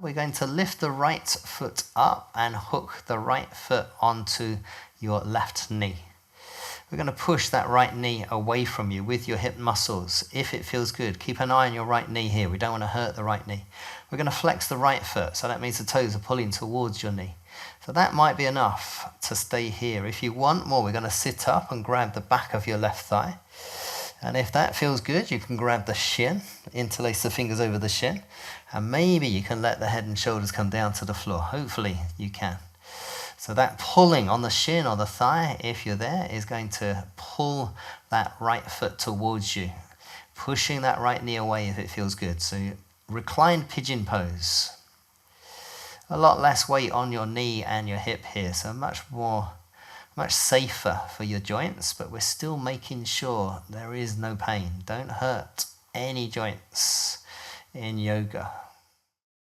we're going to lift the right foot up and hook the right foot onto your left knee. We're going to push that right knee away from you with your hip muscles. If it feels good, keep an eye on your right knee here. We don't want to hurt the right knee. We're going to flex the right foot, so that means the toes are pulling towards your knee. So that might be enough to stay here. If you want more, we're going to sit up and grab the back of your left thigh. And if that feels good, you can grab the shin, interlace the fingers over the shin, and maybe you can let the head and shoulders come down to the floor. Hopefully you can. So that pulling on the shin or the thigh, if you're there, is going to pull that right foot towards you, pushing that right knee away if it feels good. So reclined pigeon pose. A lot less weight on your knee and your hip here, so much safer for your joints, but we're still making sure there is no pain. Don't hurt any joints in yoga.